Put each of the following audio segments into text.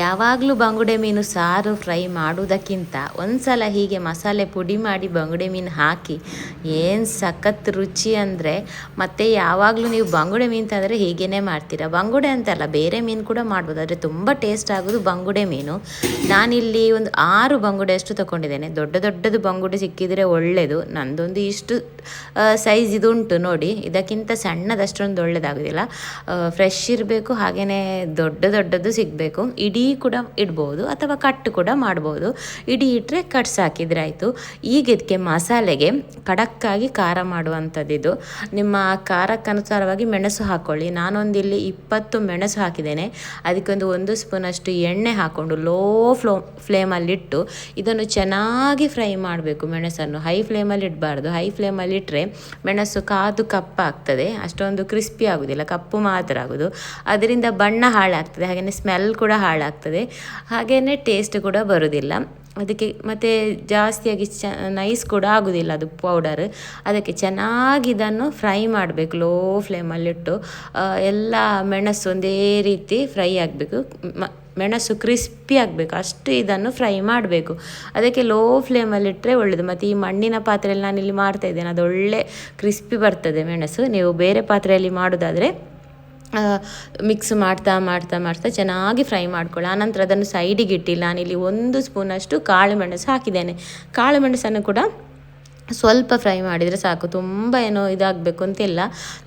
ಯಾವಾಗಲೂ ಬಂಗುಡೆ ಮೀನು ಸಾರು ಫ್ರೈ ಮಾಡುವುದಕ್ಕಿಂತ ಒಂದು ಸಲ ಹೀಗೆ ಮಸಾಲೆ ಪುಡಿ ಮಾಡಿ ಬಂಗುಡೆ ಮೀನು ಹಾಕಿ ಏನು ಸಖತ್ ರುಚಿ ಅಂದರೆ, ಮತ್ತು ಯಾವಾಗಲೂ ನೀವು ಬಂಗುಡೆ ಮೀನು ತಂದರೆ ಹೀಗೇ ಮಾಡ್ತೀರಾ. ಬಂಗುಡೆ ಅಂತಲ್ಲ, ಬೇರೆ ಮೀನು ಕೂಡ ಮಾಡ್ಬೋದು, ಆದರೆ ತುಂಬ ಟೇಸ್ಟ್ ಆಗೋದು ಬಂಗುಡೆ ಮೀನು. ನಾನಿಲ್ಲಿ ಒಂದು 6 ಬಂಗುಡೆ ಅಷ್ಟು ತೊಗೊಂಡಿದ್ದೇನೆ. ದೊಡ್ಡದು ಬಂಗುಡೆ ಸಿಕ್ಕಿದರೆ ಒಳ್ಳೆಯದು. ನಂದೊಂದು ಇಷ್ಟು ಸೈಜ್ ಇದು ಉಂಟು ನೋಡಿ. ಇದಕ್ಕಿಂತ ಸಣ್ಣದಷ್ಟೊಂದು ಒಳ್ಳೆಯದಾಗೋದಿಲ್ಲ. ಫ್ರೆಶ್ ಇರಬೇಕು, ಹಾಗೆಯೇ ದೊಡ್ಡದು ಸಿಗಬೇಕು. ಇಡೀ ಕೂಡ ಇಡ್ಬೋದು ಅಥವಾ ಕಟ್ ಕೂಡ ಮಾಡ್ಬೋದು. ಇಡೀ ಇಟ್ಟರೆ ಕಟ್ಸ್ ಹಾಕಿದರೆ ಆಯಿತು. ಈಗ ಇದಕ್ಕೆ ಮಸಾಲೆಗೆ ಖಡಕ್ಕಾಗಿ ಖಾರ ಮಾಡುವಂಥದ್ದಿದು. ನಿಮ್ಮ ಖಾರಕ್ಕನುಸಾರವಾಗಿ ಮೆಣಸು ಹಾಕ್ಕೊಳ್ಳಿ. ನಾನೊಂದಿಲ್ಲಿ 20 ಮೆಣಸು ಹಾಕಿದ್ದೇನೆ. ಅದಕ್ಕೊಂದು 1 ಸ್ಪೂನಷ್ಟು ಎಣ್ಣೆ ಹಾಕ್ಕೊಂಡು ಲೋ ಫ್ಲೇಮಲ್ಲಿಟ್ಟು ಇದನ್ನು ಚೆನ್ನಾಗಿ ಫ್ರೈ ಮಾಡಬೇಕು. ಮೆಣಸನ್ನು ಹೈ ಫ್ಲೇಮಲ್ಲಿ ಇಡಬಾರ್ದು. ಹೈ ಫ್ಲೇಮಲ್ಲಿ ಇಟ್ಟರೆ ಮೆಣಸು ಕಾದು ಕಪ್ಪಾಗ್ತದೆ, ಅಷ್ಟೊಂದು ಕ್ರಿಸ್ಪಿ ಆಗೋದಿಲ್ಲ, ಕಪ್ಪು ಮಾತ್ರ ಆಗೋದು. ಅದರಿಂದ ಬಣ್ಣ ಹಾಳಾಗ್ತದೆ, ಹಾಗೆಯೇ ಸ್ಮೆಲ್ ಕೂಡ ಹಾಳಾಗ್ತದೆ, ಹಾಗೆಯೇ ಟೇಸ್ಟ್ ಕೂಡ ಬರೋದಿಲ್ಲ ಅದಕ್ಕೆ. ಮತ್ತು ಜಾಸ್ತಿಯಾಗಿ ನೈಸ್ ಕೂಡ ಆಗೋದಿಲ್ಲ ಅದು ಪೌಡರ್. ಅದಕ್ಕೆ ಚೆನ್ನಾಗಿ ಇದನ್ನು ಫ್ರೈ ಮಾಡಬೇಕು ಲೋ ಫ್ಲೇಮಲ್ಲಿಟ್ಟು. ಎಲ್ಲ ಮೆಣಸು ಒಂದೇ ರೀತಿ ಫ್ರೈ ಆಗಬೇಕು, ಮೆಣಸು ಕ್ರಿಸ್ಪಿ ಆಗಬೇಕು, ಅಷ್ಟು ಇದನ್ನು ಫ್ರೈ ಮಾಡಬೇಕು. ಅದಕ್ಕೆ ಲೋ ಫ್ಲೇಮಲ್ಲಿಟ್ಟರೆ ಒಳ್ಳೆಯದು. ಮತ್ತು ಈ ಮಣ್ಣಿನ ಪಾತ್ರೆಯಲ್ಲಿ ನಾನಿಲ್ಲಿ ಮಾಡ್ತಾಯಿದ್ದೇನೆ, ಅದು ಒಳ್ಳೆ ಕ್ರಿಸ್ಪಿ ಬರ್ತದೆ ಮೆಣಸು. ನೀವು ಬೇರೆ ಪಾತ್ರೆಯಲ್ಲಿ ಮಾಡೋದಾದರೆ ಮಿಕ್ಸ್ ಮಾಡ್ತಾ ಚೆನ್ನಾಗಿ ಫ್ರೈ ಮಾಡ್ಕೊಳ್ಳಿ. ಆನಂತರ ಅದನ್ನು ಸೈಡಿಗೆ ಇಟ್ಟಿಲ್ಲ. ನಾನಿಲ್ಲಿ 1 ಸ್ಪೂನಷ್ಟು ಕಾಳು ಮೆಣಸು ಹಾಕಿದ್ದೇನೆ. ಕಾಳು ಮೆಣಸನ್ನು ಕೂಡ ಸ್ವಲ್ಪ ಫ್ರೈ ಮಾಡಿದರೆ ಸಾಕು, ತುಂಬ ಏನೋ ಇದಾಗಬೇಕು ಅಂತಿಲ್ಲ.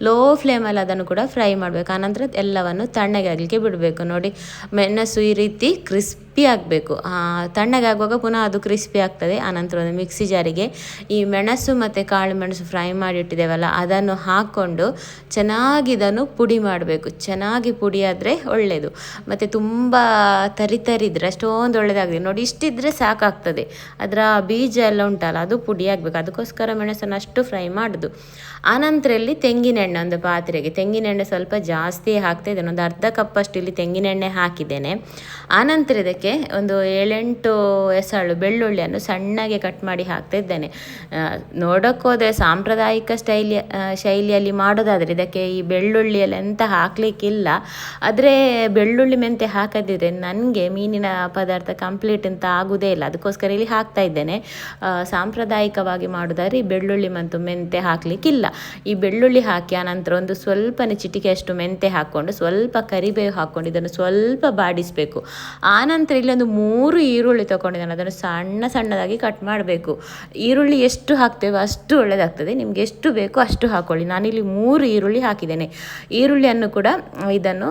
ಲೋ ಫ್ಲೇಮಲ್ಲಿ ಅದನ್ನು ಕೂಡ ಫ್ರೈ ಮಾಡಬೇಕು. ಆನಂತರ ಎಲ್ಲವನ್ನು ತಣ್ಣಗೆ ಆಗಲಿಕ್ಕೆ ಬಿಡಬೇಕು. ನೋಡಿ, ಮೆಣಸು ಈ ರೀತಿ ಕ್ರಿಸ್ಪಿ ಆಗಬೇಕು. ತಣ್ಣಗಾಗುವಾಗ ಪುನಃ ಅದು ಕ್ರಿಸ್ಪಿ ಆಗ್ತದೆ. ಆನಂತರ ಒಂದು ಮಿಕ್ಸಿ ಜಾರಿಗೆ ಈ ಮೆಣಸು ಮತ್ತು ಕಾಳು ಮೆಣಸು ಫ್ರೈ ಮಾಡಿಟ್ಟಿದ್ದೇವಲ್ಲ ಅದನ್ನು ಹಾಕ್ಕೊಂಡು ಚೆನ್ನಾಗಿ ಇದನ್ನು ಪುಡಿ ಮಾಡಬೇಕು. ಚೆನ್ನಾಗಿ ಪುಡಿ ಆದರೆ ಒಳ್ಳೆಯದು. ಮತ್ತು ತುಂಬ ತರಿದ್ರೆ ಅಷ್ಟೊಂದು ಒಳ್ಳೆಯದಾಗಿದೆ. ನೋಡಿ, ಇಷ್ಟಿದ್ರೆ ಸಾಕಾಗ್ತದೆ. ಅದರ ಬೀಜ ಎಲ್ಲ ಉಂಟಲ್ಲ ಅದು ಪುಡಿ ಆಗಬೇಕು. ಅದಕ್ಕೋಸ್ಕರ ಮೆಣಸನ್ನು ಅಷ್ಟು ಫ್ರೈ ಮಾಡೋದು. ಆನಂತರ ಇಲ್ಲಿ ತೆಂಗಿನೆಣ್ಣೆ, ಒಂದು ಪಾತ್ರೆಗೆ ತೆಂಗಿನೆಣ್ಣೆ ಸ್ವಲ್ಪ ಜಾಸ್ತಿ ಹಾಕ್ತಾ ಇದ್ದೇನೆ. ಒಂದು ಅರ್ಧ ಕಪ್ಪಷ್ಟು ಇಲ್ಲಿ ತೆಂಗಿನೆಣ್ಣೆ ಹಾಕಿದ್ದೇನೆ. ಆನಂತರ ಇದಕ್ಕೆ ಒಂದು 7-8 ಎಸಳು ಬೆಳ್ಳುಳ್ಳಿಯನ್ನು ಸಣ್ಣಗೆ ಕಟ್ ಮಾಡಿ ಹಾಕ್ತಾ ಇದ್ದೇನೆ. ನೋಡೋಕ್ಕೋದ್ರೆ ಸಾಂಪ್ರದಾಯಿಕ ಶೈಲಿಯಲ್ಲಿ ಮಾಡೋದಾದರೆ ಇದಕ್ಕೆ ಈ ಬೆಳ್ಳುಳ್ಳಿಯಲ್ಲಿ ಎಂತ ಹಾಕಲಿಕ್ಕಿಲ್ಲ. ಆದರೆ ಬೆಳ್ಳುಳ್ಳಿ ಮೆಂತೆ ಹಾಕದಿದ್ರೆ ನನಗೆ ಮೀನಿನ ಪದಾರ್ಥ ಕಂಪ್ಲೀಟ್ ಅಂತ ಆಗೋದೇ ಇಲ್ಲ. ಅದಕ್ಕೋಸ್ಕರ ಇಲ್ಲಿ ಹಾಕ್ತಾ ಇದ್ದೇನೆ. ಸಾಂಪ್ರದಾಯಿಕವಾಗಿ ಮಾಡೋದಾದ್ರೆ ಈ ಬೆಳ್ಳುಳ್ಳಿ ಮತ್ತು ಮೆಂತೆ ಹಾಕಲಿಕ್ಕಿಲ್ಲ. ಈ ಬೆಳ್ಳುಳ್ಳಿ ಹಾಕಿ ಆನಂತರ ಒಂದು ಸ್ವಲ್ಪನೇ ಚಿಟಿಕೆಯಷ್ಟು ಮೆಂತೆ ಹಾಕ್ಕೊಂಡು ಸ್ವಲ್ಪ ಕರಿಬೇವು ಹಾಕ್ಕೊಂಡು ಇದನ್ನು ಸ್ವಲ್ಪ ಬಾಡಿಸಬೇಕು. ಆನಂತರ ಇಲ್ಲಿ ಒಂದು 3 ಈರುಳ್ಳಿ ತೊಗೊಂಡಿದ್ದೇನೆ. ಅದನ್ನು ಸಣ್ಣದಾಗಿ ಕಟ್ ಮಾಡಬೇಕು. ಈರುಳ್ಳಿ ಎಷ್ಟು ಹಾಕ್ತೇವೋ ಅಷ್ಟು ಒಳ್ಳೆಯದಾಗ್ತದೆ. ನಿಮಗೆ ಎಷ್ಟು ಬೇಕೋ ಅಷ್ಟು ಹಾಕ್ಕೊಳ್ಳಿ. ನಾನಿಲ್ಲಿ 3 ಈರುಳ್ಳಿ ಹಾಕಿದ್ದೇನೆ. ಈರುಳ್ಳಿಯನ್ನು ಕೂಡ ಇದನ್ನು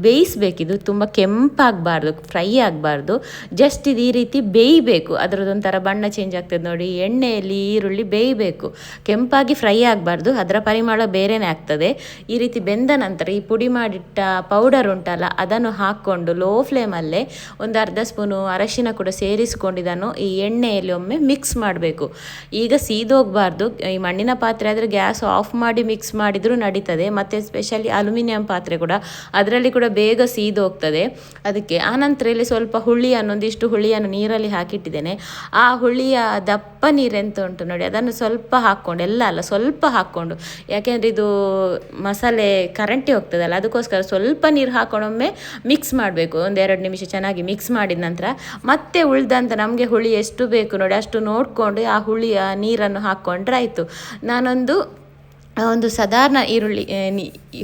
ಬೇಯಿಸಬೇಕಿದು. ತುಂಬ ಕೆಂಪಾಗಬಾರ್ದು, ಫ್ರೈ ಆಗಬಾರ್ದು, ಜಸ್ಟ್ ಇದು ಈ ರೀತಿ ಬೇಯಬೇಕು. ಅದರದ್ದೊಂಥರ ಬಣ್ಣ ಚೇಂಜ್ ಆಗ್ತದೆ ನೋಡಿ. ಎಣ್ಣೆಯಲ್ಲಿ ಈರುಳ್ಳಿ ಬೇಯಬೇಕು, ಕೆಂಪಾಗಿ ಫ್ರೈ ಆಗಬಾರ್ದು, ಅದರ ಪರಿಮಳ ಬೇರೆಯೇ ಆಗ್ತದೆ. ಈ ರೀತಿ ಬೆಂದ ನಂತರ ಈ ಪುಡಿ ಮಾಡಿಟ್ಟ ಪೌಡರ್ ಉಂಟಲ್ಲ ಅದನ್ನು ಹಾಕ್ಕೊಂಡು ಲೋ ಫ್ಲೇಮಲ್ಲೇ ಒಂದು ಅರ್ಧ ಸ್ಪೂನು ಅರಶಿನ ಕೂಡ ಸೇರಿಸ್ಕೊಂಡು ಇದನ್ನು ಈ ಎಣ್ಣೆಯಲ್ಲಿ ಒಮ್ಮೆ ಮಿಕ್ಸ್ ಮಾಡಬೇಕು. ಈಗ ಸೀದೋಗಬಾರ್ದು. ಈ ಮಣ್ಣಿನ ಪಾತ್ರೆ ಆದರೆ ಗ್ಯಾಸ್ ಆಫ್ ಮಾಡಿ ಮಿಕ್ಸ್ ಮಾಡಿದರೂ ನಡೀತದೆ. ಮತ್ತು ಸ್ಪೆಷಲಿ ಅಲ್ಯೂಮಿನಿಯಂ ಪಾತ್ರೆ ಕೂಡ, ಅದರಲ್ಲಿ ಕೂಡ ಬೇಗ ಸೀದೋಗ್ತದೆ. ಅದಕ್ಕೆ ಆನಂತರ ಇಲ್ಲಿ ಸ್ವಲ್ಪ ಒಂದಿಷ್ಟು ಹುಳಿಯನ್ನು ನೀರಲ್ಲಿ ಹಾಕಿಟ್ಟಿದ್ದೇನೆ. ಆ ಹುಳಿಯ ದಪ್ಪ ನೀರೆಂತ ಉಂಟು ನೋಡಿ, ಅದನ್ನು ಸ್ವಲ್ಪ ಹಾಕ್ಕೊಂಡು, ಎಲ್ಲ ಅಲ್ಲ ಸ್ವಲ್ಪ ಹಾಕ್ಕೊಂಡು, ಯಾಕೆಂದರೆ ಇದು ಮಸಾಲೆ ಕರೆಂಟಿ ಹೋಗ್ತದಲ್ಲ, ಅದಕ್ಕೋಸ್ಕರ ಸ್ವಲ್ಪ ನೀರು ಹಾಕೊಂಡೊಮ್ಮೆ ಮಿಕ್ಸ್ ಮಾಡಬೇಕು. 1-2 ನಿಮಿಷ ಚೆನ್ನಾಗಿ ಮಿಕ್ಸ್ ಮಾಡಿದ ನಂತರ ಮತ್ತೆ ಉಳಿದಂತ ನಮಗೆ ಹುಳಿ ಎಷ್ಟು ಬೇಕು ನೋಡಿ ಅಷ್ಟು ನೋಡಿಕೊಂಡು ಆ ಹುಳಿಯ ನೀರನ್ನು ಹಾಕ್ಕೊಂಡ್ರೆ ಆಯಿತು. ಒಂದು ಸಾಧಾರಣ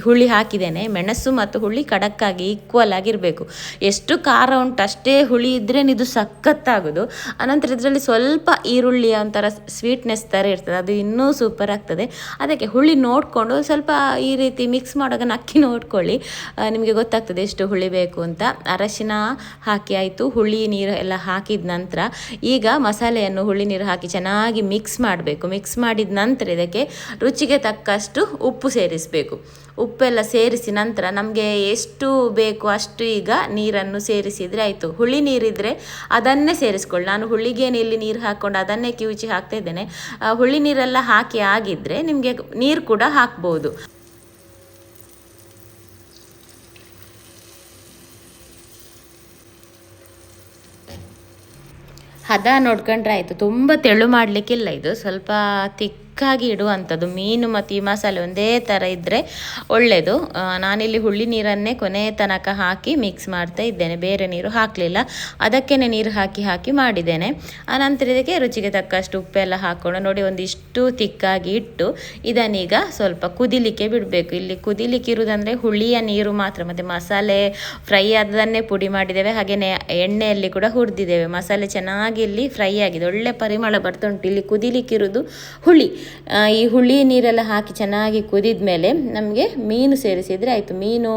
ಹುಳಿ ಹಾಕಿದ್ದೇನೆ. ಮೆಣಸು ಮತ್ತು ಹುಳಿ ಖಡಕ್ಕಾಗಿ ಈಕ್ವಲ್ ಆಗಿರಬೇಕು. ಎಷ್ಟು ಖಾರ ಉಂಟು ಅಷ್ಟೇ ಹುಳಿ ಇದ್ರೇ ಇದು ಸಖತ್ತಾಗೋದು. ಅನಂತರ ಇದರಲ್ಲಿ ಸ್ವಲ್ಪ ಈರುಳ್ಳಿಯ ಒಂಥರ ಸ್ವೀಟ್ನೆಸ್ ಥರ ಇರ್ತದೆ, ಅದು ಇನ್ನೂ ಸೂಪರ್ ಆಗ್ತದೆ. ಅದಕ್ಕೆ ಹುಳಿ ನೋಡಿಕೊಂಡು ಸ್ವಲ್ಪ ಈ ರೀತಿ ಮಿಕ್ಸ್ ಮಾಡುವಾಗ ನಕ್ಕಿ ನೋಡ್ಕೊಳ್ಳಿ, ನಿಮಗೆ ಗೊತ್ತಾಗ್ತದೆ ಎಷ್ಟು ಹುಳಿ ಬೇಕು ಅಂತ. ಅರಶಿನ ಹಾಕಿ ಆಯಿತು, ಹುಳಿ ನೀರು ಎಲ್ಲ ಹಾಕಿದ ನಂತರ ಈಗ ಮಸಾಲೆಯನ್ನು ಹುಳಿ ನೀರು ಹಾಕಿ ಚೆನ್ನಾಗಿ ಮಿಕ್ಸ್ ಮಾಡಬೇಕು. ಮಿಕ್ಸ್ ಮಾಡಿದ ನಂತರ ಇದಕ್ಕೆ ರುಚಿಗೆ ತಕ್ಕಷ್ಟು ಉಪ್ಪು ಸೇರಿಸಬೇಕು. ಉಪ್ಪೆಲ್ಲ ಸೇರಿಸಿ ನಂತರ ನಮಗೆ ಎಷ್ಟು ಬೇಕು ಅಷ್ಟು ಈಗ ನೀರನ್ನು ಸೇರಿಸಿದರೆ ಆಯಿತು. ಹುಳಿ ನೀರಿದ್ದರೆ ಅದನ್ನೇ ಸೇರಿಸ್ಕೊಳ್ಳಿ. ನಾನು ಹುಳಿಗೇನು ಇಲ್ಲಿ ನೀರು ಹಾಕ್ಕೊಂಡು ಅದನ್ನೇ ಕಿವುಚಿ ಹಾಕ್ತಾ ಇದ್ದೇನೆ. ಹುಳಿ ನೀರೆಲ್ಲ ಹಾಕಿ ಆಗಿದ್ದರೆ ನಿಮಗೆ ನೀರು ಕೂಡ ಹಾಕ್ಬೋದು. ಹದ ನೋಡ್ಕೊಂಡ್ರೆ ಆಯಿತು. ತುಂಬ ತೆಳು ಮಾಡಲಿಕ್ಕಿಲ್ಲ, ಇದು ಸ್ವಲ್ಪ ತಿಕ್ಕಾಗಿ ಇಡುವಂಥದ್ದು. ಮೀನು ಮತ್ತು ಈ ಮಸಾಲೆ ಒಂದೇ ಥರ ಇದ್ದರೆ ಒಳ್ಳೆಯದು. ನಾನಿಲ್ಲಿ ಹುಳಿ ನೀರನ್ನೇ ಕೊನೆ ತನಕ ಹಾಕಿ ಮಿಕ್ಸ್ ಮಾಡ್ತಾ ಇದ್ದೇನೆ, ಬೇರೆ ನೀರು ಹಾಕಲಿಲ್ಲ. ಅದಕ್ಕೇ ನೀರು ಹಾಕಿ ಮಾಡಿದ್ದೇನೆ. ಆನಂತರ ಇದಕ್ಕೆ ರುಚಿಗೆ ತಕ್ಕಷ್ಟು ಉಪ್ಪೆಲ್ಲ ಹಾಕ್ಕೊಂಡು ನೋಡಿ ಒಂದಿಷ್ಟು ತಿಕ್ಕಾಗಿ ಇಟ್ಟು ಇದನ್ನೀಗ ಸ್ವಲ್ಪ ಕುದಿಲಿಕ್ಕೆ ಬಿಡಬೇಕು. ಇಲ್ಲಿ ಕುದಿಲಿಕ್ಕೆ ಇರುವುದಂದರೆ ಹುಳಿಯ ನೀರು ಮಾತ್ರ, ಮತ್ತು ಮಸಾಲೆ ಫ್ರೈ ಆದದನ್ನೇ ಪುಡಿ ಮಾಡಿದ್ದೇವೆ, ಹಾಗೆಯೇ ಎಣ್ಣೆಯಲ್ಲಿ ಕೂಡ ಹುರಿದಿದ್ದೇವೆ. ಮಸಾಲೆ ಚೆನ್ನಾಗಿ ಇಲ್ಲಿ ಫ್ರೈ ಆಗಿದೆ, ಒಳ್ಳೆ ಪರಿಮಳ ಬರ್ತಾ ಉಂಟು. ಇಲ್ಲಿ ಕುದಿಲಿಕ್ಕಿರೋದು ಹುಳಿ. ಈ ಹುಳಿ ನೀರೆಲ್ಲ ಹಾಕಿ ಚೆನ್ನಾಗಿ ಕುದಿದ ಮೇಲೆ ನಮಗೆ ಮೀನು ಸೇರಿಸಿದರೆ ಆಯಿತು. ಮೀನು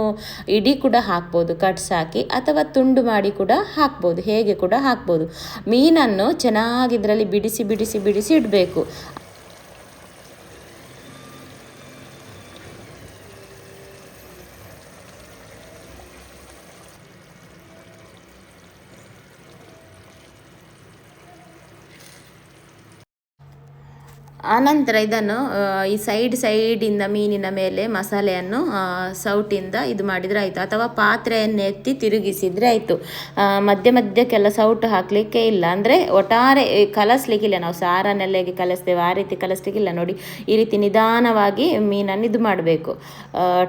ಇಡೀ ಕೂಡ ಹಾಕ್ಬೋದು ಕಟ್ಸ್ ಹಾಕಿ, ಅಥವಾ ತುಂಡು ಮಾಡಿ ಕೂಡ ಹಾಕ್ಬೋದು, ಹೇಗೆ ಕೂಡ ಹಾಕ್ಬೋದು. ಮೀನನ್ನು ಚೆನ್ನಾಗಿ ಇದರಲ್ಲಿ ಬಿಡಿಸಿ ಇಡಬೇಕು. ಆನಂತರ ಇದನ್ನು ಈ ಸೈಡಿಂದ ಮೀನಿನ ಮೇಲೆ ಮಸಾಲೆಯನ್ನು ಸೌಟಿಂದ ಇದು ಮಾಡಿದರೆ ಆಯಿತು, ಅಥವಾ ಪಾತ್ರೆಯನ್ನು ಎತ್ತಿ ತಿರುಗಿಸಿದರೆ ಆಯಿತು. ಮಧ್ಯಕ್ಕೆಲ್ಲ ಸೌಟು ಹಾಕಲಿಕ್ಕೆ ಇಲ್ಲ, ಅಂದರೆ ಒಟ್ಟಾರೆ ಕಲಸಲಿಕ್ಕಿಲ್ಲ. ನಾವು ಸಾರನ್ನೆಲ್ಲ ಹೇಗೆ ಕಲಿಸ್ತೇವೆ ಆ ರೀತಿ ಕಲಿಸ್ಲಿಕ್ಕಿಲ್ಲ. ನೋಡಿ ಈ ರೀತಿ ನಿಧಾನವಾಗಿ ಮೀನನ್ನು ಇದು ಮಾಡಬೇಕು.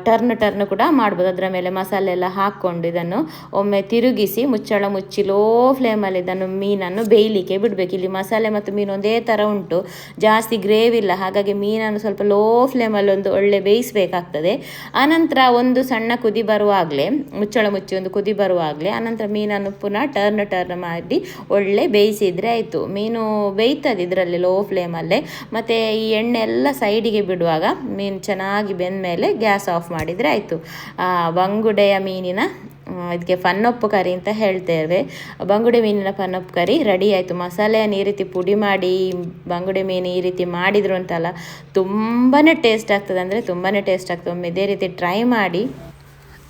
ಟರ್ನ್ ಕೂಡ ಮಾಡ್ಬೋದು. ಅದರ ಮೇಲೆ ಮಸಾಲೆ ಎಲ್ಲ ಹಾಕ್ಕೊಂಡು ಇದನ್ನು ಒಮ್ಮೆ ತಿರುಗಿಸಿ ಮುಚ್ಚಳ ಮುಚ್ಚಿ ಲೋ ಫ್ಲೇಮಲ್ಲಿ ಇದನ್ನು ಮೀನನ್ನು ಬೇಯಲಿಕ್ಕೆ ಬಿಡಬೇಕು. ಇಲ್ಲಿ ಮಸಾಲೆ ಮತ್ತು ಮೀನು ಒಂದೇ ಥರ ಉಂಟು, ಜಾಸ್ತಿ ಗ್ರೇವಿ ಇಲ್ಲ, ಹಾಗಾಗಿ ಮೀನನ್ನು ಸ್ವಲ್ಪ ಲೋ ಫ್ಲೇಮಲ್ಲಿ ಒಂದು ಒಳ್ಳೆ ಬೇಯಿಸಬೇಕಾಗ್ತದೆ. ಆನಂತರ ಒಂದು ಸಣ್ಣ ಕುದಿ ಬರುವಾಗಲೇ ಮುಚ್ಚಳ ಮುಚ್ಚಿ ಒಂದು ಕುದಿ ಬರುವಾಗಲೇ ಆನಂತರ ಮೀನನ್ನು ಪುನಃ ಟರ್ನ್ ಮಾಡಿ ಒಳ್ಳೆ ಬೇಯಿಸಿದರೆ ಆಯಿತು. ಮೀನು ಬೇಯ್ತದೆ ಇದರಲ್ಲಿ ಲೋ ಫ್ಲೇಮಲ್ಲೇ. ಮತ್ತು ಈ ಎಣ್ಣೆ ಎಲ್ಲ ಸೈಡಿಗೆ ಬಿಡುವಾಗ ಮೀನು ಚೆನ್ನಾಗಿ ಬೆಂದ ಮೇಲೆ ಗ್ಯಾಸ್ ಆಫ್ ಮಾಡಿದರೆ ಆಯಿತು. ಬಂಗುಡೆಯ ಮೀನಿನ ಇದಕ್ಕೆ ಫನ್ನೊಪ್ಪು ಕರಿ ಅಂತ ಹೇಳ್ತೇವೆ. ಬಂಗುಡೆ ಮೀನಿನ ಫನ್ನೊಪ್ಪು ಕರಿ ರೆಡಿ ಆಯಿತು. ಮಸಾಲೆಯನ್ನು ಈ ರೀತಿ ಪುಡಿ ಮಾಡಿ ಬಂಗುಡೆ ಮೀನು ಈ ರೀತಿ ಮಾಡಿದ್ರು ಅಂತಲ್ಲ, ತುಂಬಾ ಟೇಸ್ಟ್ ಆಗ್ತದೆ, ಅಂದರೆ ತುಂಬಾ ಟೇಸ್ಟ್ ಆಗ್ತದೆ. ಒಮ್ಮೆ ಇದೇ ರೀತಿ ಟ್ರೈ ಮಾಡಿ.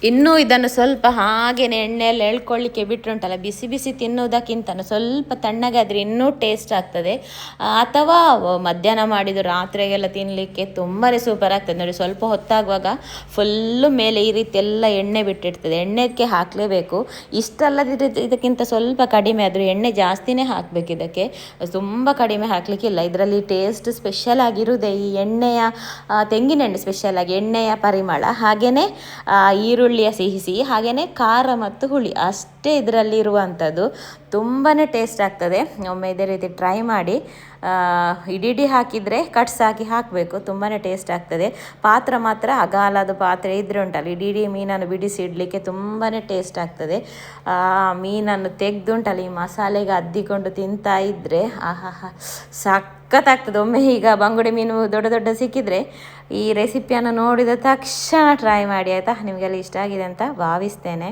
ಇನ್ನೂ ಇದನ್ನು ಸ್ವಲ್ಪ ಹಾಗೇ ಎಣ್ಣೆಯಲ್ಲಿ ಎಳ್ಕೊಳ್ಳಿಕ್ಕೆ ಬಿಟ್ಟರುಂಟಲ್ಲ, ಬಿಸಿ ತಿನ್ನೋದಕ್ಕಿಂತ ಸ್ವಲ್ಪ ತಣ್ಣಗಾದರೆ ಇನ್ನೂ ಟೇಸ್ಟ್ ಆಗ್ತದೆ. ಅಥವಾ ಮಧ್ಯಾಹ್ನ ಮಾಡಿದ್ದು ರಾತ್ರಿಗೆಲ್ಲ ತಿನ್ನಲಿಕ್ಕೆ ತುಂಬಾ ಸೂಪರ್ ಆಗ್ತದೆ. ನೋಡಿ ಸ್ವಲ್ಪ ಹೊತ್ತಾಗುವಾಗ ಫುಲ್ಲು ಮೇಲೆ ಈ ರೀತಿ ಎಲ್ಲ ಎಣ್ಣೆ ಬಿಟ್ಟಿರ್ತದೆ. ಎಣ್ಣೆಗೆ ಹಾಕಲೇಬೇಕು. ಇಷ್ಟಲ್ಲದಿದ್ದರೆ ಇದಕ್ಕಿಂತ ಸ್ವಲ್ಪ ಕಡಿಮೆ ಆದರೂ, ಎಣ್ಣೆ ಜಾಸ್ತಿನೇ ಹಾಕಬೇಕು ಇದಕ್ಕೆ, ತುಂಬ ಕಡಿಮೆ ಹಾಕಲಿಕ್ಕಿಲ್ಲ. ಇದರಲ್ಲಿ ಟೇಸ್ಟ್ ಸ್ಪೆಷಲ್ ಆಗಿರುವುದೇ ಈ ಎಣ್ಣೆಯ, ತೆಂಗಿನೆಣ್ಣೆ ಸ್ಪೆಷಲ್ ಆಗಿ ಎಣ್ಣೆಯ ಪರಿಮಳ, ಹಾಗೆಯೇ ಈರುಳ್ಳಿಯ ಸಿಹಿ, ಹಾಗೆಯೇ ಖಾರ ಮತ್ತು ಹುಳಿ ಅಷ್ಟೇ ಇದರಲ್ಲಿ ಇರುವಂಥದ್ದು. ತುಂಬಾ ಟೇಸ್ಟ್ ಆಗ್ತದೆ. ಒಮ್ಮೆ ಇದೇ ರೀತಿ ಟ್ರೈ ಮಾಡಿ. ಇಡೀ ಹಾಕಿದರೆ ಕಟ್ಸ್ ಹಾಕಬೇಕು, ತುಂಬಾ ಟೇಸ್ಟ್ ಆಗ್ತದೆ. ಪಾತ್ರ ಮಾತ್ರ ಅಗಾಲದ ಪಾತ್ರೆ ಇದ್ರೆ ಉಂಟಲ್ಲ, ಇಡೀ ಮೀನನ್ನು ಬಿಡಿಸಿ ಇಡಲಿಕ್ಕೆ ತುಂಬಾ ಟೇಸ್ಟ್ ಆಗ್ತದೆ. ಮೀನನ್ನು ತೆಗೆದುಂಟಲ್ಲ ಈ ಮಸಾಲೆಗೆ ಅದ್ದಿಕೊಂಡು ತಿಂತಾ ಇದ್ದರೆ ಸಖತ್ತಾಗ್ತದೆ. ಒಮ್ಮೆ ಈಗ ಬಂಗುಡೆ ಮೀನು ದೊಡ್ಡ ಸಿಕ್ಕಿದರೆ ಈ ರೆಸಿಪಿಯನ್ನು ನೋಡಿದ ತಕ್ಷಣ ಟ್ರೈ ಮಾಡಿ ಆಯಿತಾ. ನಿಮಗೆಲ್ಲ ಇಷ್ಟ ಆಗಿದೆ ಅಂತ ಭಾವಿಸ್ತೇನೆ.